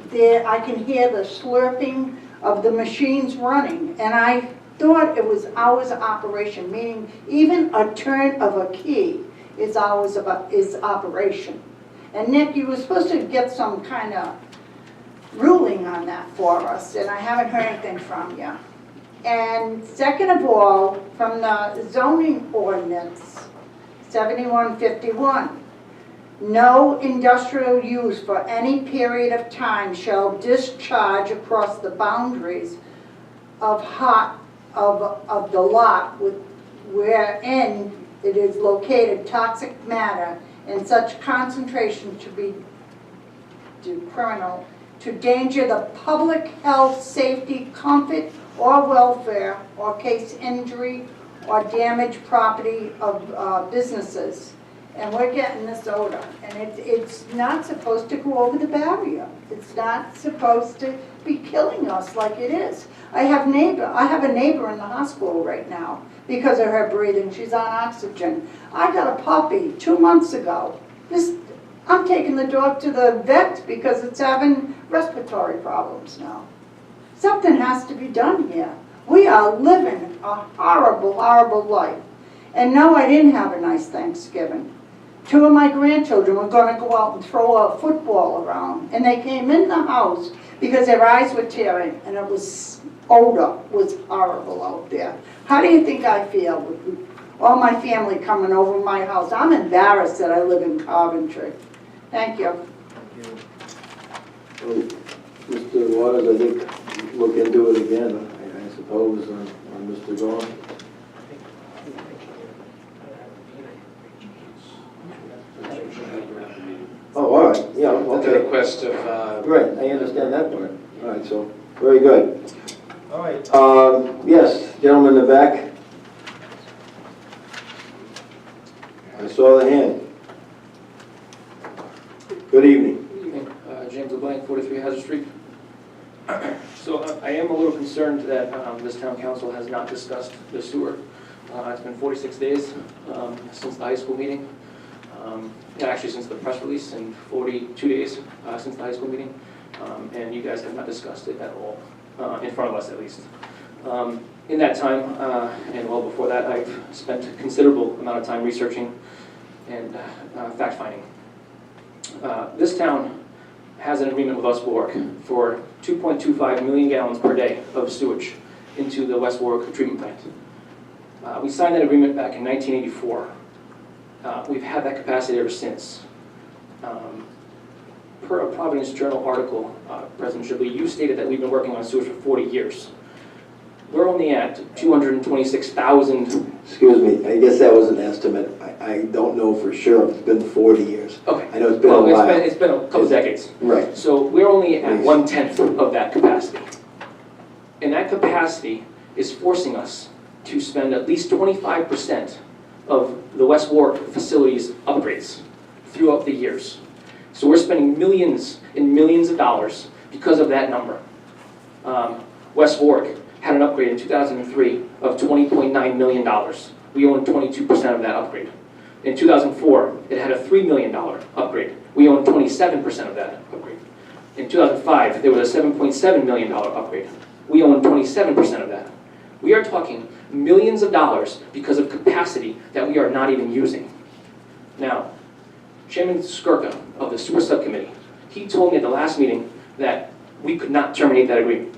there, I can hear the slurping of the machines running, and I thought it was hours of operation, meaning even a turn of a key is operation. And Nick, you were supposed to get some kind of ruling on that for us, and I haven't heard anything from you. And second of all, from the zoning ordinance, 7151, no industrial use for any period of time shall discharge across the boundaries of the lot wherein it is located toxic matter in such concentration to be criminal, to danger the public health, safety, comfort, or welfare, or case injury, or damage property of businesses. And we're getting this odor, and it's not supposed to go over the barrier. It's not supposed to be killing us like it is. I have a neighbor in the hospital right now because of her breathing. She's on oxygen. I got a puppy 2 months ago. I'm taking the dog to the vet because it's having respiratory problems now. Something has to be done here. We are living a horrible, horrible life. And no, I didn't have a nice Thanksgiving. 2 of my grandchildren were going to go out and throw a football around, and they came in the house because their eyes were tearing, and odor was horrible out there. How do you think I feel with all my family coming over my house? I'm embarrassed that I live in Coventry. Thank you. Well, Mr. Waters, I think look into it again, I suppose, on Mr. Gordon. Oh, all right, yeah, At the okay. request of... Right, I understand that part. All right, so, very good. All right. Yes, gentleman in the back. I saw the hand. Good evening. Good evening. James LeBlanc, 43 Hazard Street. So I am a little concerned that this town council has not discussed the sewer. It's been 46 days since the high school meeting. Actually since the press release, and 42 days since the high school meeting. And you guys have not discussed it at all, in front of us at least. In that time, and well before that, I've spent a considerable amount of time researching and fact-finding. This town has an agreement with West Warwick for 2.25 million gallons per day of sewage into the West Warwick treatment plant. We signed that agreement back in 1984. We've had that capacity ever since. Per a Providence Journal article, President Shibley, you stated that we've been working on sewage for 40 years. We're only at 226,000. Excuse me, I guess that was an estimate. I don't know for sure if it's been 40 years. Okay. I know it's been a while. It's been a couple decades. Right. So we're only at 1/10 of that capacity. And that capacity is forcing us to spend at least 25% of the West Warwick facilities upgrades throughout the years. So we're spending millions and millions of dollars because of that number. West Warwick had an upgrade in 2003 of $20.9 million. We own 22% of that upgrade. In 2004, it had a $3 million upgrade. We own 27% of that upgrade. In 2005, there was a $7.7 million upgrade. We own 27% of that. We are talking millions of dollars because of capacity that we are not even using. Now, Chairman Skirka of the Sewer Subcommittee, he told me at the last meeting that we could not terminate that agreement.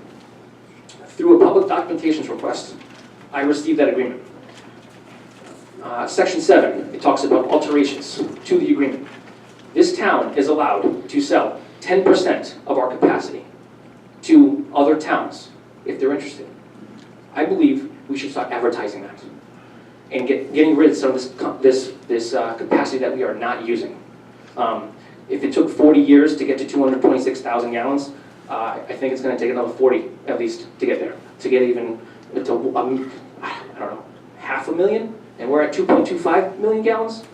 Through a public documentations request, I received that agreement. Section 7, it talks about alterations to the agreement. This town is allowed to sell 10% of our capacity to other towns if they're interested. I believe we should start advertising that and getting rid of some of this capacity that we are not using. If it took 40 years to get to 226,000 gallons, I think it's going to take another 40 at least to get there, to get even to, I don't know, 500,000, and we're at 2.25 million gallons.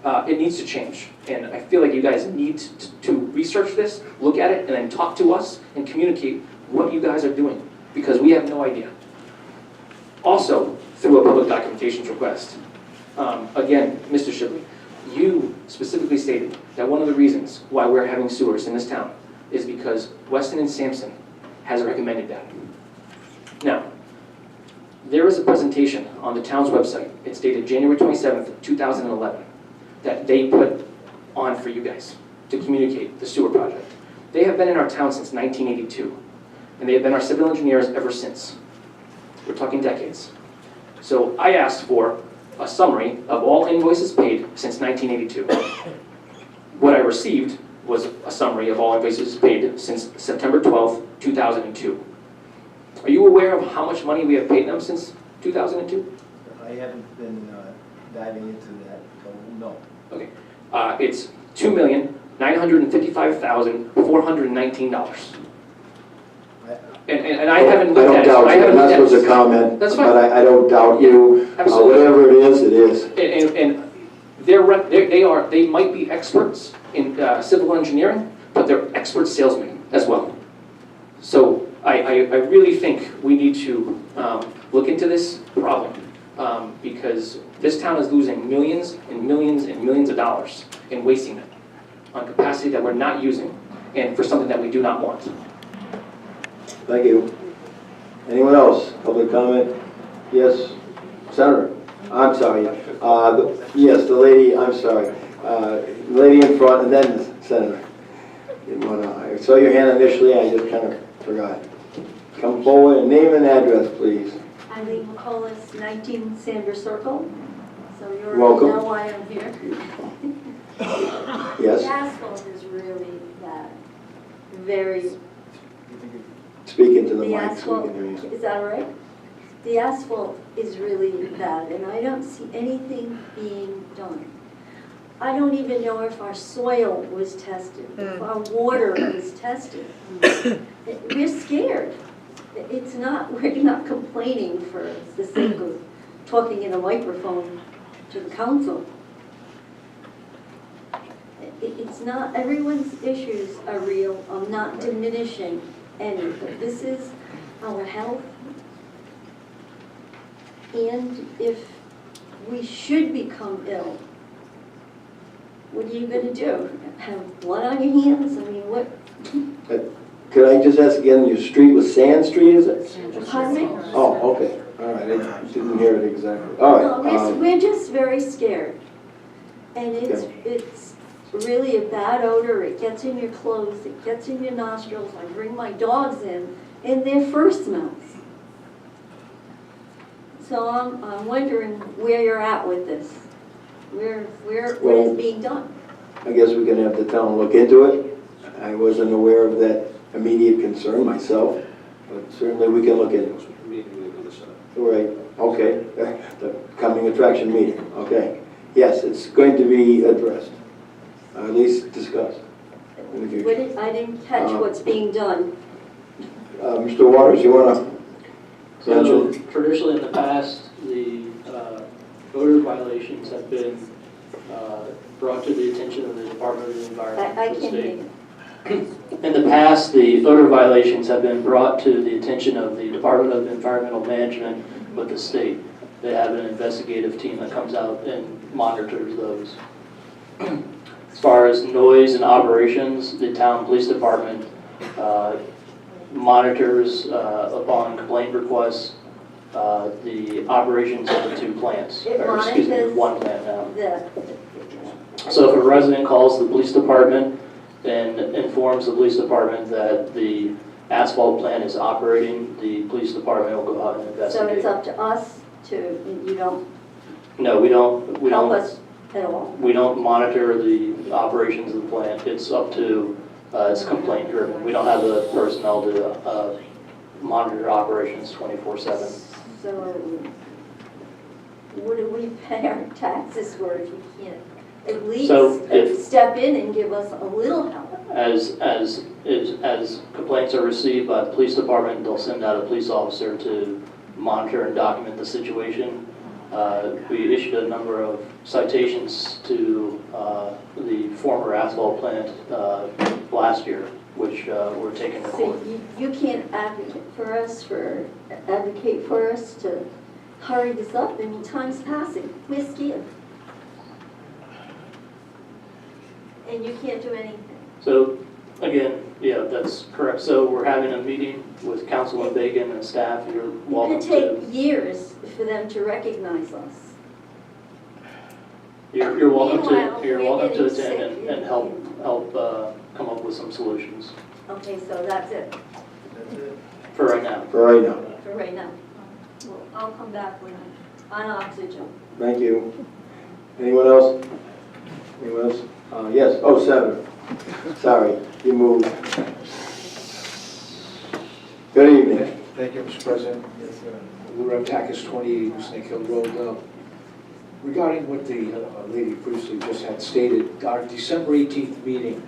It needs to change, and I feel like you guys need to research this, look at it, and then talk to us and communicate what you guys are doing, because we have no idea. Also, through a public documentations request, again, Mr. Shibley, you specifically stated that one of the reasons why we're having sewers in this town is because Weston and Sampson has recommended that. Now, there is a presentation on the town's website, it's dated January 27th, 2011, that they put on for you guys to communicate the sewer project. They have been in our town since 1982, and they have been our civil engineers ever since. We're talking decades. So I asked for a summary of all invoices paid since 1982. What I received was a summary of all invoices paid since September 12th, 2002. Are you aware of how much money we have paid them since 2002? I haven't been diving into that, so no. Okay. It's $2,955,419. And I haven't looked at it. I don't doubt I you, haven't and looked that at was a it. comment. That's fine. But I don't doubt you. Absolutely. Whatever it is, it is. And they might be experts in civil engineering, but they're expert salesmen as well. So I really think we need to look into this problem because this town is losing millions and millions and millions of dollars and wasting it on capacity that we're not using and for something that we do not want. Thank you. Anyone else? Public comment? Yes, Senator. I'm sorry. Yes, the lady, I'm sorry. Lady in front and then Senator. I saw your hand initially, I just kind of forgot. Come forward and name and address, please. Eileen McColas, 19 Sanders Circle. So you already Welcome. know why I'm here. Yes, The asphalt is really bad. Very, speak into the the mic so asphalt, we can hear you. is that all right? The asphalt is really bad and I don't see anything being done. I don't even know if our soil was tested, if our water was tested. We're scared. It's not, we're not complaining for the sake of talking in a microphone to the council. It's not, everyone's issues are real. I'm not diminishing any, but this is our health. And if we should become ill, what are you going to do? Have blood on your hands? I mean, what? Could I just ask again, your street was Sand Street, is it? Pardon me? Oh, okay, all right, I didn't hear it exactly. All No, right. we're just very scared. And it's really a bad odor. It gets in your clothes, it gets in your nostrils. I bring my dogs in, and their fur smells. So I'm wondering where you're at with this. What is being done? I guess we can have the town look into it. I wasn't aware of that immediate concern myself, but certainly we can look into it. Right, okay, the coming attraction meeting, okay. Yes, it's going to be addressed, at least discussed in the future. I didn't catch what's being done. Mr. Waters, you want to So mention? traditionally in the past, the odor violations have been brought to the attention of the Department of the Environment. I of the can't state. hear you. In the past, the odor violations have been brought to the attention of the Department of Environmental Management with the state. They have an investigative team that comes out and monitors those. As far as noise and operations, the town police department monitors upon complaint requests the operations of the two plants, It or excuse me, monitors one plant now. The So if a resident calls the police department and informs the police department that the asphalt plant is operating, the police department will go out and So investigate. it's up to us to, you don't No, we don't help us at all? we don't monitor the operations of the plant. It's up to, it's complaint driven. We don't have the personnel to monitor operations 24/7. So what do we pay our taxes for if you can't at least So if- step in and give us a little help? As complaints are received by the police department, they'll send out a police officer to monitor and document the situation. We issued a number of citations to the former asphalt plant last year, which were taken to So court. you can't advocate for us to hurry this up. I mean, time's passing. We're scared. And you can't do anything. So Again, yeah, that's correct. So we're having a meeting with Councilman Bacon and staff. You're It welcome could take to, years for them to recognize us. you're welcome Meanwhile, to, you're we're welcome to getting attend sick and help come up with some solutions Okay, so that's it That's it. for right now. For right now. for right now. Well, I'll come back when I'm on oxygen. Thank you. Anyone else? Anyone else? Yes, oh, Senator. Sorry, you moved. Good evening. Thank you, Mr. President. Yes, sir. Lou Ramtakis, 20 Snake Hill Road. Regarding what the lady previously just had stated, our December 18th meeting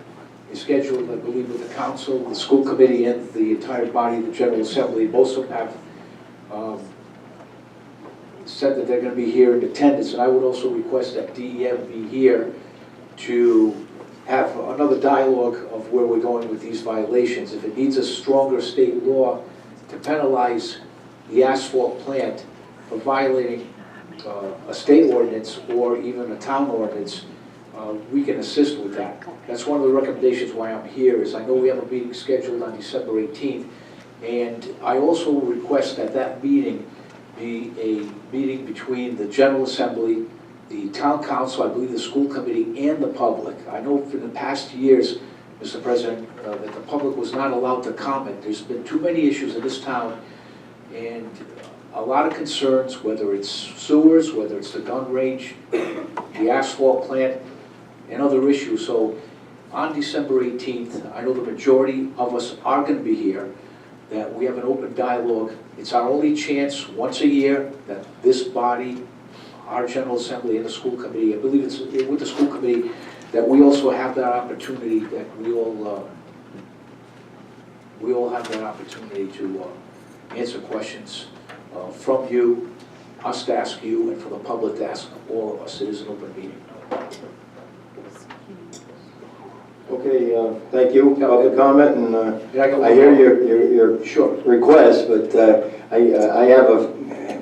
is scheduled, I believe, with the council, the school committee, and the entire body of the General Assembly. Most of them have said that they're going to be here in attendance, and I would also request that DEM be here to have another dialogue of where we're going with these violations. If it needs a stronger state law to penalize the asphalt plant for violating a state ordinance or even a town ordinance, we can assist with that. That's one of the recommendations why I'm here, is I know we have a meeting scheduled on December 18th, and I also request that that meeting be a meeting between the General Assembly, the Town Council, I believe the school committee, and the public. I know for the past years, Mr. President, that the public was not allowed to comment. There's been too many issues in this town, and a lot of concerns, whether it's sewers, whether it's the gun range, the asphalt plant, and other issues. So on December 18th, I know the majority of us are going to be here, that we have an open dialogue. It's our only chance once a year that this body, our General Assembly and the school committee, I believe it's with the school committee, that we also have that opportunity, that we all have that opportunity to answer questions from you, us to ask you, and for the public to ask all of us. It is an open meeting. Okay, thank you. Public comment, and I I hear your Sure. request, but I have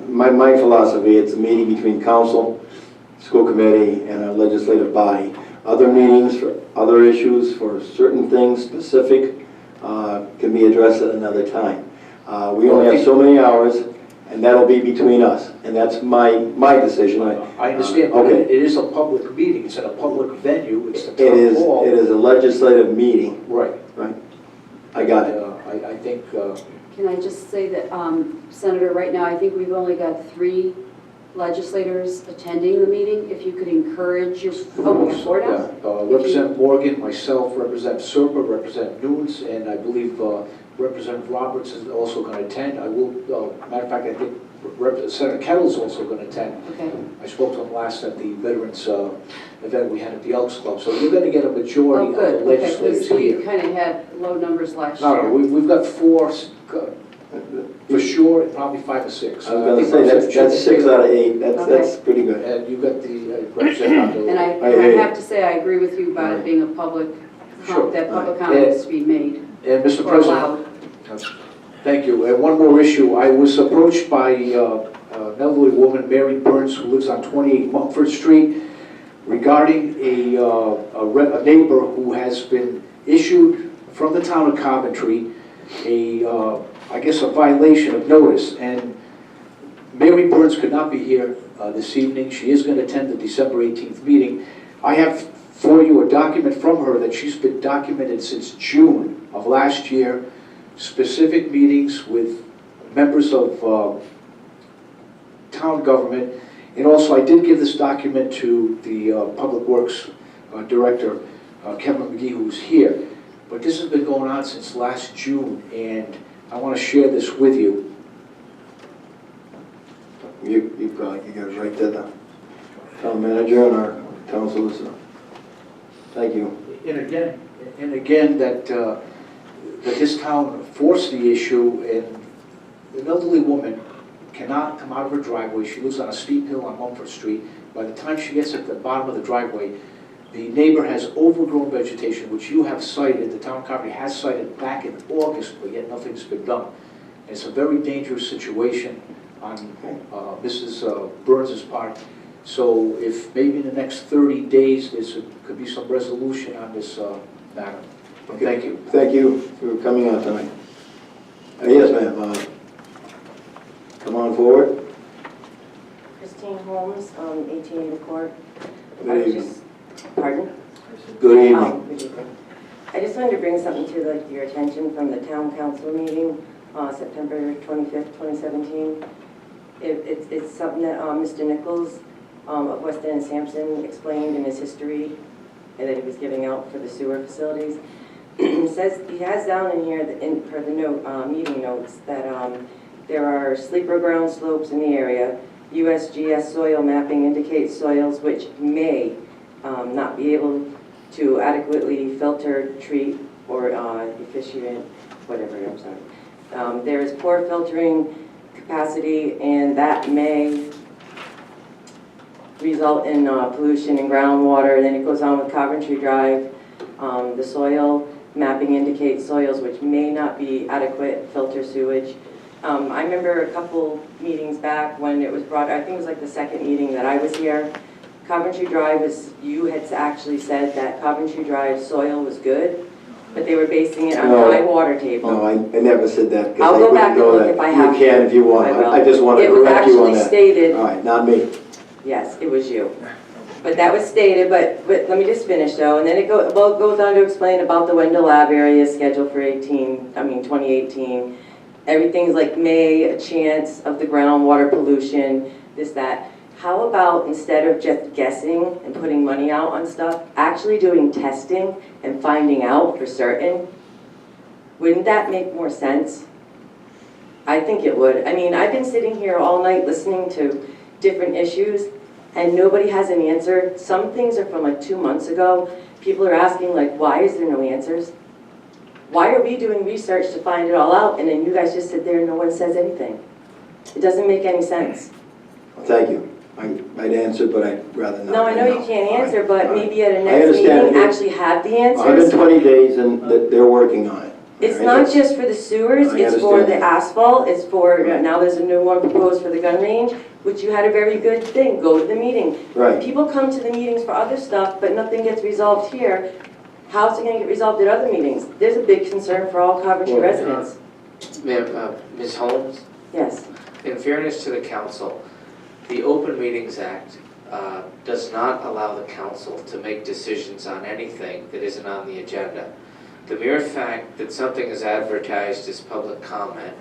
my philosophy, it's a meeting between council, school committee, and our legislative body. Other meetings for other issues, for certain things specific, can be addressed at another time. We only have so many hours, and that'll be between us, and that's my decision. I understand, but Okay. it is a public meeting, it's at a public venue, it's the It town hall. is a legislative meeting, Right. right? I got it. I think, Can I just say that, Senator, right now, I think we've only got 3 legislators attending the meeting. If you could encourage your, oh, we have 4 now? Representative Morgan, myself, Representative Serpa, Representative Nunes, and I believe Representative Roberts is also going to attend. I will, matter of fact, I think Senator Kettle is also going to attend. Okay. I spoke to him last at the Veterans event we had at the Elks Club. So you're going to get a Oh, majority of good, the okay, legislators because we here. kind of had low numbers last No, year. no, we've got 4, for sure, and probably 5 or 6. I was going to say, that's 6 out of 8, that's pretty good. And you got the representative. And I have to say, I agree with you about it being a public, Sure. that public comment is to be made And Mr. or President, allowed. thank you. And one more issue. I was approached by an elderly woman, Mary Burns, who lives on 28 Mumford Street, regarding a neighbor who has been issued from the town of Coventry I guess, a violation of notice. And Mary Burns could not be here this evening. She is going to attend the December 18th meeting. I have for you a document from her that she's been documented since June of last year, specific meetings with members of town government. And also, I did give this document to the Public Works Director, Kevin McGee, who's here. But this has been going on since last June, and I want to share this with you. You probably can get it right to the town manager and our town solicitor. Thank you. And again, that this town forced the issue, and an elderly woman cannot come out of her driveway. She lives on a steep hill on Mumford Street. By the time she gets at the bottom of the driveway, the neighbor has overgrown vegetation, which you have cited, the town company has cited back in August, but yet nothing's been done. It's a very dangerous situation on Mrs. Burns' part. So if maybe in the next 30 days there could be some resolution on this matter. Okay. Thank you. Thank you for coming out tonight. Yes, ma'am. Come on forward. Christine Holmes, 1880 Court. Good evening. Pardon? Good Oh, evening. good evening. I just wanted to bring something to your attention from the town council meeting, September 25th, 2017. It's something that Mr. Nichols of West End and Sampson explained in his history and that he was giving out for the sewer facilities. Says he has down in here per the note, meeting notes that there are sleeper ground slopes in the area. USGS soil mapping indicates soils which may not be able to adequately filter, treat, or efficient, whatever, I'm sorry. There is poor filtering capacity, and that may result in pollution in groundwater. Then it goes on with Coventry Drive. The soil mapping indicates soils which may not be adequate filter sewage. I remember a couple meetings back when it was brought, I think it was like the second meeting that I was here. Coventry Drive you had actually said that Coventry Drive soil was good, but they were basing it on No. high water table. No, I never said that. 'Cause I'll I go wouldn't back and know look that. if I have You can to. if you want. I will. I just want to It was correct you on actually that. stated, All right, not me. yes, it was you. But that was stated, but let me just finish though, and then it goes on to explain about the Wendell Lab area scheduled for 2018. Everything's like a chance of the groundwater pollution, this, that. How about instead of just guessing and putting money out on stuff, actually doing testing and finding out for certain? Wouldn't that make more sense? I think it would. I mean, I've been sitting here all night listening to different issues and nobody has an answer. Some things are from like 2 months ago. People are asking like, why is there no answers? Why are we doing research to find it all out and then you guys just sit there and no one says anything? It doesn't make any sense. Thank you. I'd answer, but I'd rather not. No, I know you can't answer, but All right. maybe at a I next understand. meeting, actually have the answers. 120 days and they're working on it. It's All right, not that's- just for the sewers, I it's for understand the that. asphalt, it's for, now there's a new one proposed for the gun range, which you had a very good thing, go to the meeting. Right. People come to the meetings for other stuff, but nothing gets resolved here. How's it gonna get resolved at other meetings? There's a big concern for all Coventry Well, residents. Ma'am, Ms. Holmes, Yes, in fairness to the council, the Open Meetings Act does not allow the council to make decisions on anything that isn't on the agenda. The mere fact that something is advertised as public comment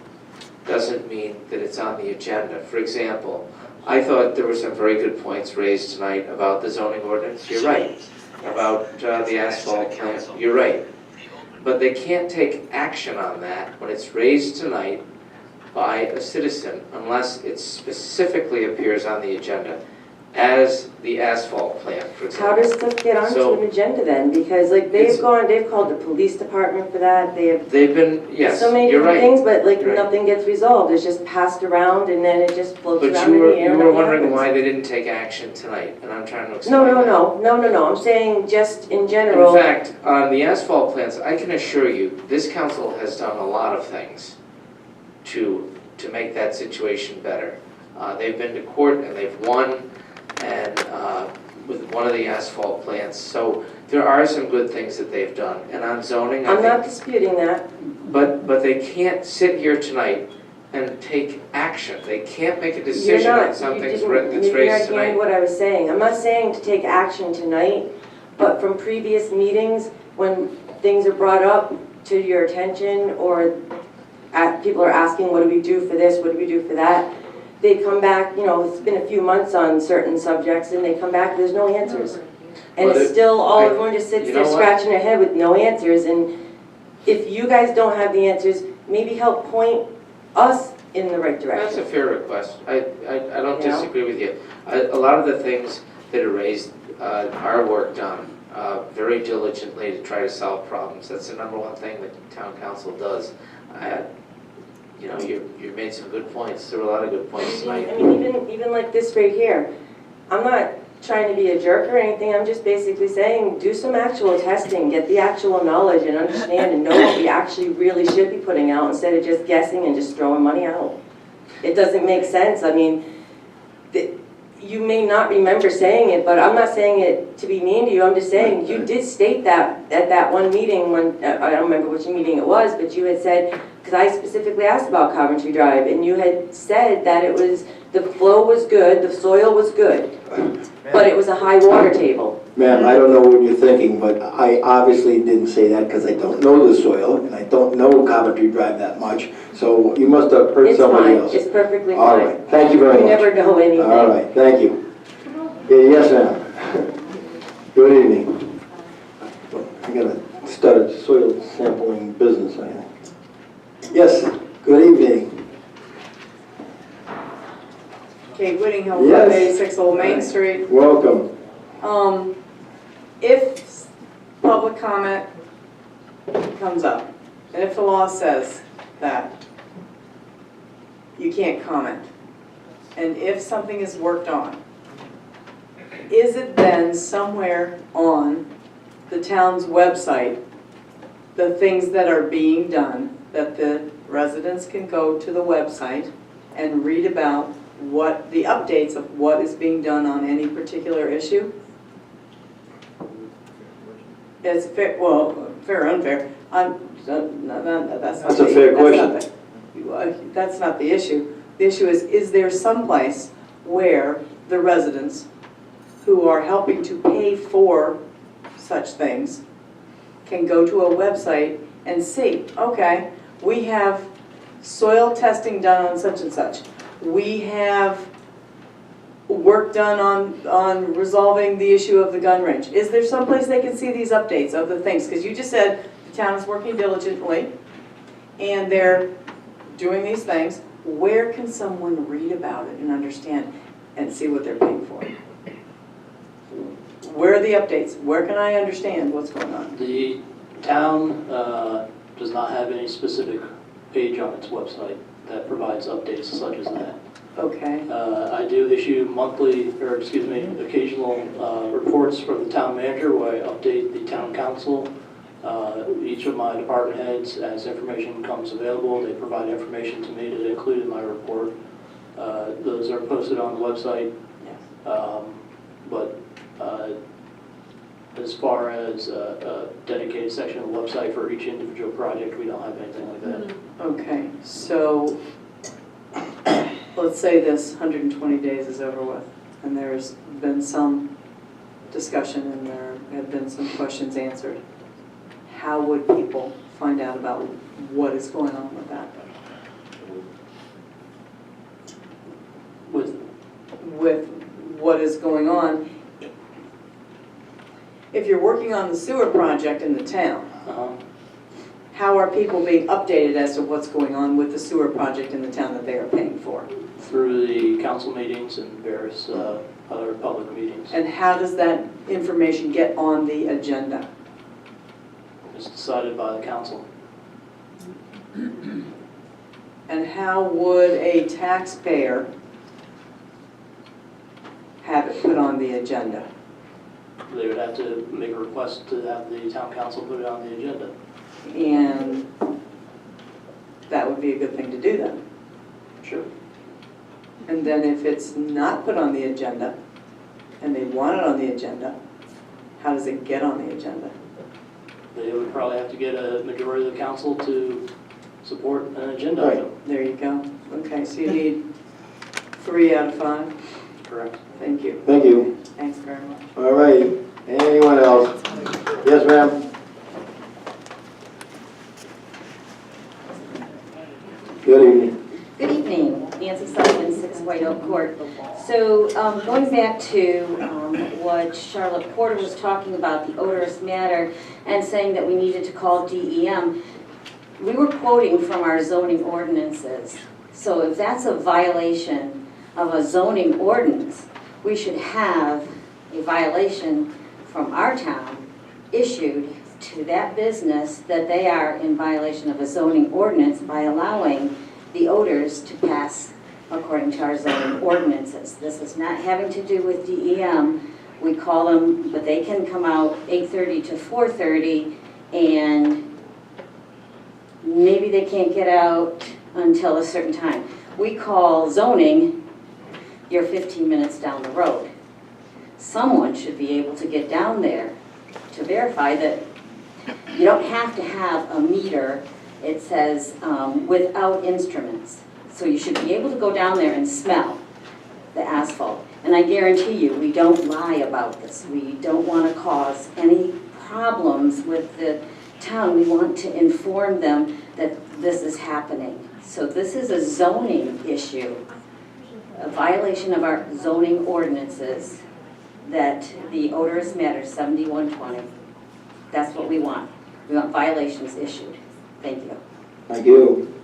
doesn't mean that it's on the agenda. For example, I thought there were some very good points raised tonight about the zoning ordinance. You're right. About the asphalt plant. You're right. But they can't take action on that when it's raised tonight by a citizen unless it specifically appears on the agenda as the asphalt plant, for example. how does stuff get onto So- an agenda then? Because like they've called the police department for that, they have They've been, yes, so many you're different right. things, but like You're right. nothing gets resolved. It's just passed around and then it just floats But around you in were, the air. you and were nothing wondering happens. why they didn't take action tonight, and I'm trying to explain that. No. I'm saying just in In general. fact, on the asphalt plants, I can assure you, this council has done a lot of things to make that situation better. They've been to court and they've won, and with one of the asphalt plants. So there are some good things that they've done. And on zoning, I I'm think, not disputing that. but they can't sit here tonight and take action. They can't make a decision You're on not, something you that's didn't, raised maybe you're not hearing tonight. what I was saying. I'm not saying to take action tonight, but from previous meetings, when things are brought up to your attention or people are asking, what do we do for this, what do we do for that? They come back, it's been a few months on certain subjects and they come back, there's no answers. And Well, it's still, I- everyone just sits you there know what? scratching their head with no answers. And if you guys don't have the answers, maybe help point us in the right That's direction. a fair request. I don't You know? disagree with you. A lot of the things that are raised are worked on very diligently to try to solve problems. That's the number one thing that town council does. You made some good points. There were a lot of good points tonight. I mean, even like this right here, I'm not trying to be a jerk or anything, I'm just basically saying, do some actual testing, get the actual knowledge and understand and know what we actually really should be putting out instead of just guessing and just throwing money out. It doesn't make sense. I mean, you may not remember saying it, but I'm not saying it to be mean to you, I'm just saying, you did state that at that one meeting when, I don't remember which meeting it was, but you had said, because I specifically asked about Coventry Drive, and you had said that it was, the flow was good, the soil was good, but it was a high water table. Ma'am, I don't know what you're thinking, but I obviously didn't say that because I don't know the soil, and I don't know Coventry Drive that much, so you must have heard It's somebody fine, else. it's perfectly All fine. right, thank you very You much. never know anything. All right, thank you. Yes, ma'am. Good evening. I gotta start a soil sampling business, I think. Yes, good evening. Kate Whittingham, Yes. 86 Old Main Street. Welcome. If public comment comes up, and if the law says that you can't comment, and if something is worked on, is it then somewhere on the town's website, the things that are being done, that the residents can go to the website and read about what the updates of what is being done on any particular issue? It's fair, well, fair or unfair, that's not. That's a fair question. That's not the issue. The issue is there some place where the residents who are helping to pay for such things can go to a website and see, okay, we have soil testing done on such and such. We have work done on resolving the issue of the gun range. Is there someplace they can see these updates of the things? Because you just said the town is working diligently and they're doing these things. Where can someone read about it and understand and see what they're paying for? Where are the updates? Where can I understand what's going on? The town does not have any specific page on its website that provides updates such as that. Okay. I do issue occasional reports from the town manager where I update the town council. Each of my department heads, as information becomes available, they provide information to me to include in my report. Those are posted on the website. But as far as a dedicated section of the website for each individual project, we don't have anything like that. Okay, so let's say this 120 days is over with and there's been some discussion and there have been some questions answered. How would people find out about what is going on with that? With what is going on? If you're working on the sewer project in the town, how are people being updated as to what's going on with the sewer project in the town that they are paying for? Through the council meetings and various other public meetings. And how does that information get on the agenda? It's decided by the council. And how would a taxpayer have it put on the agenda? They would have to make a request to have the town council put it on the agenda. And that would be a good thing to do then. Sure. And then if it's not put on the agenda, and they want it on the agenda, how does it get on the agenda? They would probably have to get a majority of the council to support an agenda Right. item. There you go. Okay, so you need 3 out of 5. Correct. Thank you. Thank you. Thanks very much. All right, anyone else? Yes, ma'am? Good evening. Good evening, Nancy Sullivan, 6 White Oak Court. So going back to what Charlotte Porter was talking about, the odorous matter, and saying that we needed to call DEM, we were quoting from our zoning ordinances. So if that's a violation of a zoning ordinance, we should have a violation from our town issued to that business that they are in violation of a zoning ordinance by allowing the odors to pass according to our zoning ordinances. This is not having to do with DEM. We call them, but they can come out 8:30 to 4:30, and maybe they can't get out until a certain time. We call zoning you're 15 minutes down the road. Someone should be able to get down there to verify that you don't have to have a meter, it says, without instruments. So you should be able to go down there and smell the asphalt. And I guarantee you, we don't lie about this. We don't want to cause any problems with the town. We want to inform them that this is happening. So this is a zoning issue, a violation of our zoning ordinances, that the odorous matter 7120, that's what we want. We want violations issued. Thank you. Thank you.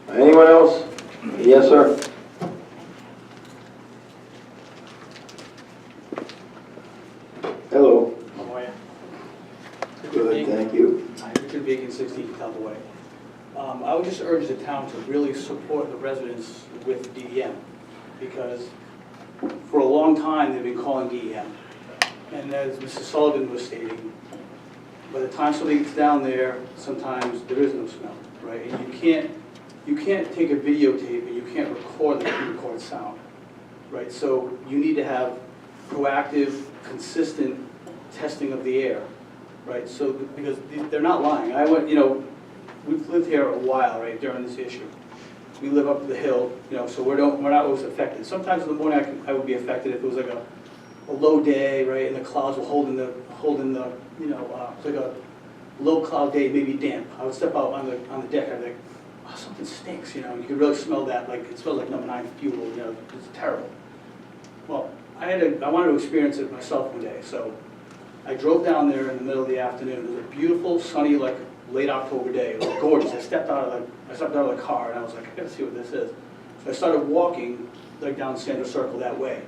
Anyone else? Yes, sir. Hello. How are you? Good, thank you. Richard Bacon, 16 South Way. I would just urge the town to really support the residents with DEM, because for a long time they've been calling DEM. And as Mrs. Sullivan was stating, by the time somebody gets down there, sometimes there is no smell, right? And you can't take a videotape and you can't record sound, right? So you need to have proactive, consistent testing of the air, right? So, because they're not lying. I went, we've lived here a while, right, during this issue. We live up the hill, so we're not always affected. Sometimes in the morning I would be affected if it was like a low day, right, and the clouds were holding the it's like a low cloud day, maybe damp. I would step out on the deck, I'd be like, oh, something stinks, you could really smell that, like it smells like number 9 fuel, it's terrible. Well, I wanted to experience it myself one day, so I drove down there in the middle of the afternoon. It was a beautiful, sunny, like late October day. It was gorgeous. I stepped out of the car and I was like, I gotta see what this is. So I started walking like down Sandra Circle that way.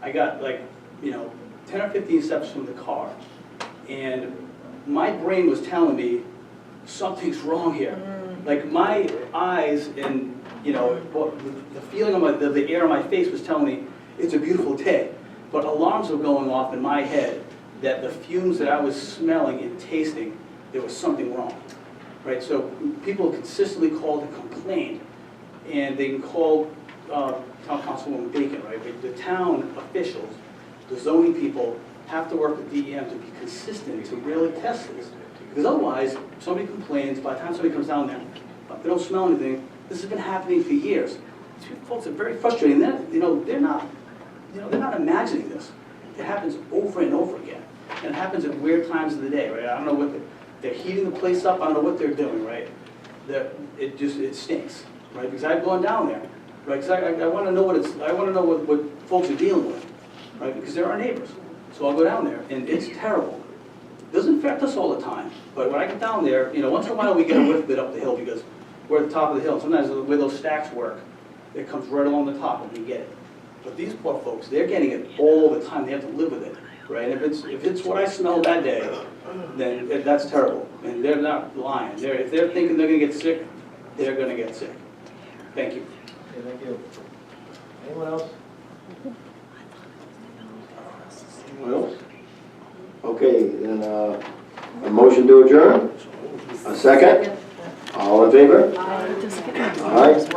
I got like 10 or 15 steps from the car, and my brain was telling me something's wrong here. Like my eyes and the feeling of the air on my face was telling me it's a beautiful day, but alarms were going off in my head that the fumes that I was smelling and tasting, there was something wrong, right? So people consistently called and complained, and they can call Town Councilwoman Bacon, right? But the town officials, the zoning people, have to work with DEM to be consistent to really test this. Because otherwise, somebody complains, by the time somebody comes down there, if they don't smell anything, this has been happening for years. These folks are very frustrating. They're not imagining this. It happens over and over again. And it happens at weird times of the day, right? I don't know what they're heating the place up. I don't know what they're doing, right? It stinks, right? Because I've gone down there, right? Because I want to know what folks are dealing with, right? Because they're our neighbors. So I'll go down there, and it's terrible. It doesn't affect us all the time, but when I get down there, once in a while we get a whiff of it up the hill because we're at the top of the hill. Sometimes the way those stacks work, it comes right along the top and we get it. But these poor folks, they're getting it all the time. They have to live with it, right? And if it's what I smell that day, then that's terrible. And they're not lying. If they're thinking they're going to get sick, they're going to get sick. Thank you. Okay, thank you. Anyone else? Anyone else? Okay, then a motion to adjourn? A second? All in favor? Aye.